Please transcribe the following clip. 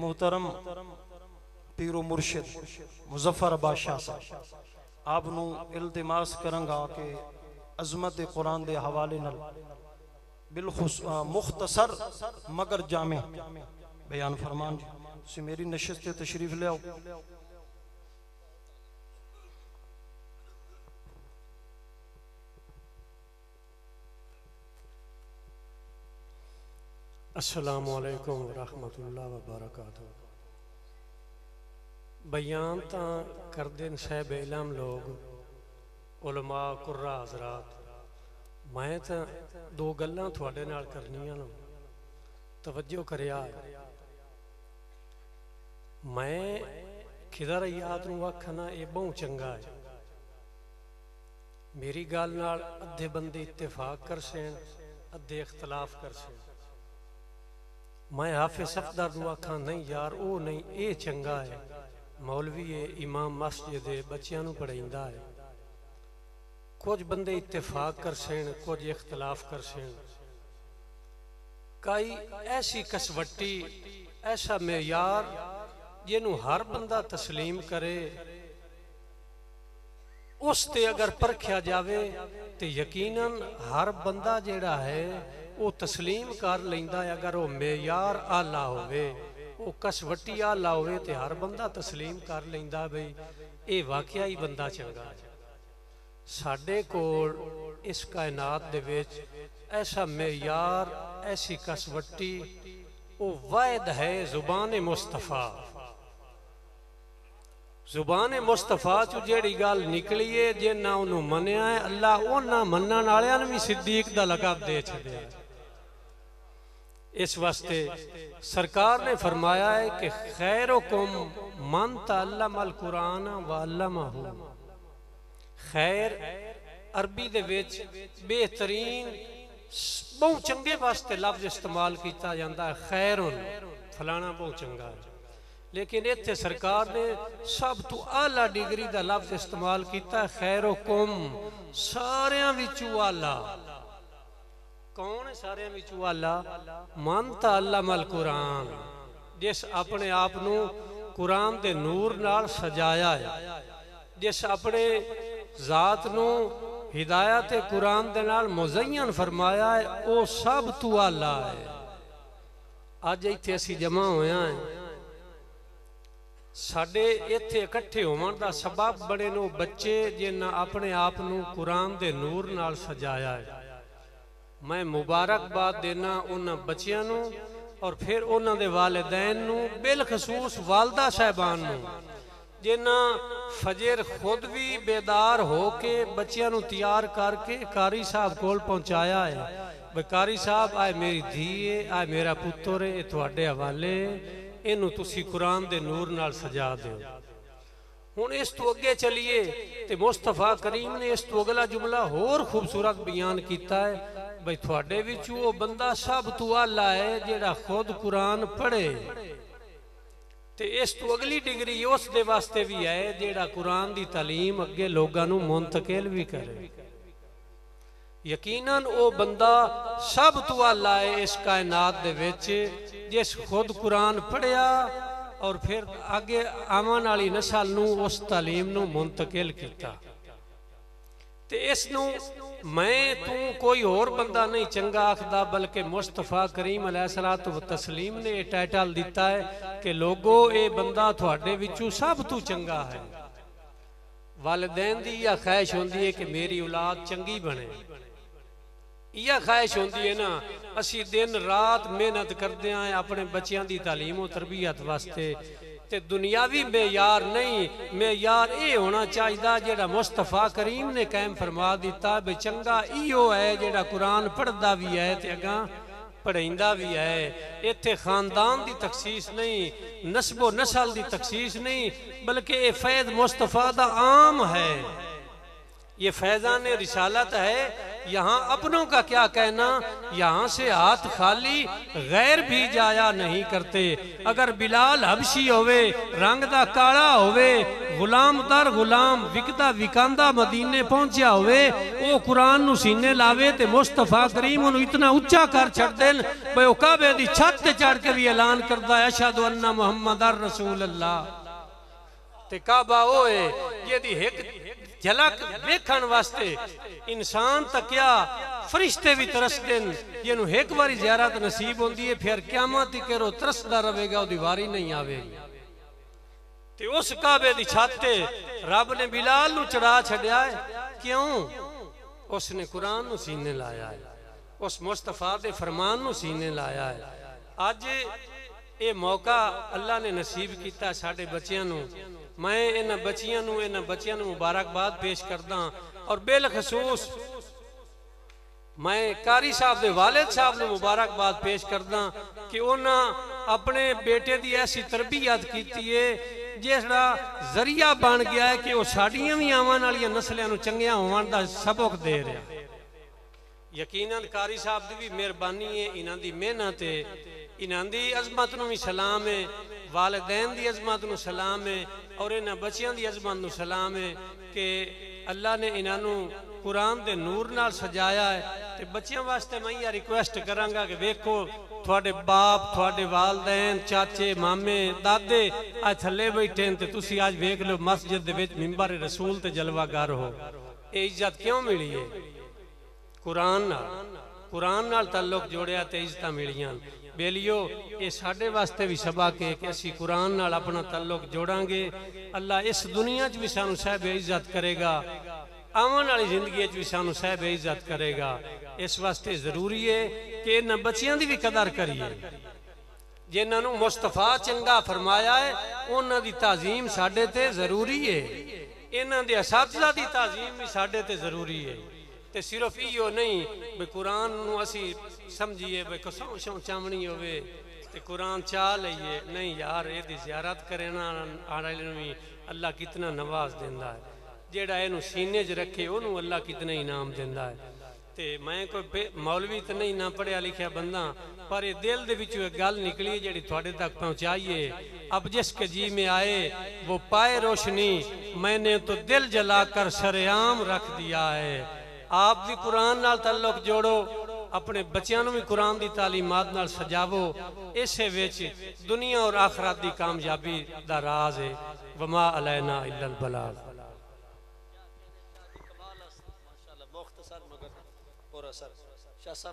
मोहतरम पीरो मुर्शिद मुजफ्फर बादशाह साहब आप नूं इल्तिमास करांगा कि अजमत कुरान दे हवाले नाल बिलखुस मुख्तसर मगर जामे बयान फरमान जी। तुसीं मेरी नशिस्त ते तशरीफ ले आओ। अस्सलामु अलैकुम रहमतुल्लाह व बरकातहू। बयान तां करदे न साहिब इलम लोग उलमा कुर्रा हज़रात। मैं तां दो गल्लां तुहाडे नाल करनियां न, तवज्जो करिया। मैं खिदर याद नूं आखना ये बहुत चंगा है। मेरी गल नाल अद्धे बंदे इत्तेफाक कर सैन, अद्धे इख्तलाफ कर सैन। मैं हाफिज सफदर नूं आखां नहीं यार वो नहीं, ये चंगा है, मौलवी है, इमाम मस्जिद है, बच्चों नूं पढ़ाइंदा है। कुछ बंदे इत्तेफाक कर सैन, कुछ इख्तलाफ कर सैन। कई ऐसी कसवट्टी, ऐसा मेयार जिन्हों हर बंदा तस्लीम करे, उस ते अगर परखिया जावे तो यकीनन हर बंदा जेड़ा है वो तस्लीम कर लेंदा है। अगर वो मेयार आला होवे, वो कसवट्टी आला होवे तो हर बंदा तस्लीम कर लेंदा बई ये वाकया ही बंदा चंगा है। साडे कोल इस कायनात दे विच ऐसा मेयार, ऐसी कसवट्टी वो वाहिद है जुबान मुस्तफा। जुबान मुस्तफा चो जेड़ी गल निकली है, जिन्ना उन्हों मनिया है, अल्लाह उन्हां मनण वालियां नूं भी सिद्दीक दा लक़ब दे छड्डिया। इस वास्ते सरकार ने फरमाया है कि खैरुकुम मन तअल्लमल कुरान व अल्लमहु। खैर अरबी दे विच बेहतरीन बहुत चंगे वास्ते लफ्ज इस्तेमाल किया जाता है, खैरुन फलाना बहुत चंगा है। लेकिन इत्थे सरकार ने सब तो आला डिग्री का लफ्ज इस्तेमाल किया, खैरुकुम सारियां विचों आला। कौन है सारियां विचों आला? मन तअल्लमल कुरान, जिस अपने आप नूं कुरान दे नूर नाल सजाया है, जिस अपने जात नूं हिदायत कुरान दे नाल मुज़य्यन फरमाया है, वो सब तो आला है। अज इत्थे असीं जमा होया है, साडे इत्थे इकट्ठे होवन दा सबब बड़े नो बच्चे जिन्हां अपने आप नूं कुरान दे नूर नाल सजाया है। मैं मुबारकबाद देना उन्हां बच्चियां नूं और फिर उन्हां दे वालिदैन नूं, बिलखसूस वालदा साहिबान नूं जिन्हां फजर खुद भी बेदार हो के बच्चियां नूं तैयार करके कारी साहब कोल पहुंचाया है। भाई कारी साहब आए मेरी धी है, आए मेरा पुत्तर है, ये तुहाडे हवाले, इनू तुसी कुरान दे नूर नाल सजा दो। हुण इस तो अगे चलिए तो मुस्तफा करीम ने इस तो अगला जुमला होर खूबसूरत बयान किया है, भाई थोड़े विचों वो बंदा सब तो आला है जेड़ा खुद कुरान पढ़े। ते इस तो अगली डिग्री उस दे वास्ते भी है जेड़ा कुरान दी तालीम अगे लोगां नूं मुंतकिल भी करे। यकीनन वो बंदा सब तो आला है इस कायनात दे विच जिस खुद कुरान पढ़िया और फिर आगे आवन वाली नस्ल नूं उस तालीम नूं मुंतकिल किया। ते इस नूं मैं तू कोई और बंदा नहीं चंगा आखदा, बल्कि मुस्तफा करीम अलैहिस्सलातु व तस्लीम ने यह टाइटल दिता है कि लोगो ये बंदा तुहाडे विचों सब तो चंगा है। वालिदैन दी यह ख्वाहिश होंदी है कि मेरी औलाद चंगी बने, यह ख्वाहिश होंदी है ना। असी दिन रात मेहनत करते हैं अपने बच्चों की तालीम और तरबियत वास्ते, ते दुनियावी मेयार नहीं, मेयार ये होना चाहिए जेड़ा मुस्तफा करीम ने कायम फरमा दिता। भाई चंगा इहो है जेड़ा कुरान पढ़दा भी है ते अगां पढ़ाइंदा भी है। इत्थे खानदान की तखसीस नहीं, नस्बो नस्ल की तखसीस नहीं, बल्कि ये फैज़ मुस्तफा दा आम है। ये फैज़ान रिसालत है, यहाँ अपनों का क्या कहना, यहाँ से हाथ खाली गैर भी जाया नहीं करते। अगर बिलाल हबशी होवे, रंग दा काला होवे, गुलाम दर गुलाम विकदा विकांदा मदीने पहुंचा होवे, वो कुरान नु सीने लावे ते मुस्तफा करीम उन्हें इतना उच्चा कर छड़ देन भाई वो काबे दी छत ते चढ़ के भी ऐलान करदा है अशहदु अन्ना मुहम्मदर रसूल अल्लाह। ते काबा ओए यदि एक झलक देखण वास्ते इंसान तक क्या फरिश्ते भी तरसते हैं, जिन्हों एक बारी ज़ियारत नसीब होंदी है फिर क़यामत तक रो तरसदा रहेगा, ओदी वारी नहीं आवेगी। ते उस काबे दी छत ते रब ने बिलाल नु चढ़ा छड़िया है, क्यों? उसने कुरान नु सीने लाया है, उस मुस्तफा दे फरमान नु सीने लाया है। अज ये मौका अल्लाह ने नसीब किया साडे बच्चियां नु। मैं इन्हां बच्चियां नु मुबारकबाद पेश करदा और बेलखसूस मैं कारी साहब दे वालिद साहब नु मुबारकबाद पेश करदा कि उन्हां अपने बेटे दी ऐसी तरबियत की है जिसका जरिया बन गया है कि वह साड़ियां भी आवन वाली नस्लों को चंगिया होने का सबक दे रहा। यकीनन कारी साहब की भी मेहरबानी है, इन्हां दी मेहनत है, इन्हां दी अजमत नूं भी सलाम है, वालिदैन दी अजमत नूं सलाम है और इन्हां बच्चियां दी अजमत नूं सलाम है कि अल्लाह ने इन्हां नूं कुरान दे नूर नाल सजाया है। ते बच्चियां वास्ते मैं ये रिक्वेस्ट करांगा कि वेखो थोड़े बाप, थोड़े वालदैन, चाचे, मामे, दादे आज थले बैठे ते तुसी आज वेख लो मस्जिद दे विच मिंबर रसूल ते जलवागर हो। ये इज्जत क्यों मिली है? कुरान नाल ताल्लुक जोड़िया ते इज्जत मिलियां। बेलियो ये साडे वास्ते भी सबक है कि असी कुरान नाल अपना ताल्लुक जोड़ांगे, अल्लाह इस दुनिया च भी सानू साहिब इज्जत करेगा, आवन वाली जिंदगी भी सानू साहिब इज्जत करेगा। इस वास्ते जरूरी है कि इन्हां बच्चियां दी भी कदर करिए जिन्हां नूं मुस्तफा चंगा फरमाया है, उन्हां दी ताजीम साडे ते जरूरी है, इन्हां दे असातिज़ा दी ताजीम भी साडे ते जरूरी है। ते सिर्फ इहो नहीं भी कुरान नूं असी समझिए भाई कसों शों चावनी होवे ते कुरान चा लईए, नहीं यार इहदी ज़ियारत करे ना आले नूं भी अल्लाह कितना नवाज देंदा है, जेड़ा इहनूं सीने च रखे उहनूं अल्लाह कितना इनाम देंदा है। ते मैं कोई मौलवी तो नहीं ना पढ़िया लिखिया बंदा, पर ये दिल दे विचों एक गल निकली जेड़ी तुहाडे तक पहुंचाइए। अब जिसके जी में आए वो पाए रोशनी, मैंने तो दिल जलाकर सरेआम रख दिया है। आप भी कुरान नाल ताल्लुक जोड़ो, अपने बच्चों भी कुरान की तालीमात नाल सजावो, इसे विच दुनिया और आखिरत की कामयाबी दा राज है। वमा अलैना इल्लल बलाग।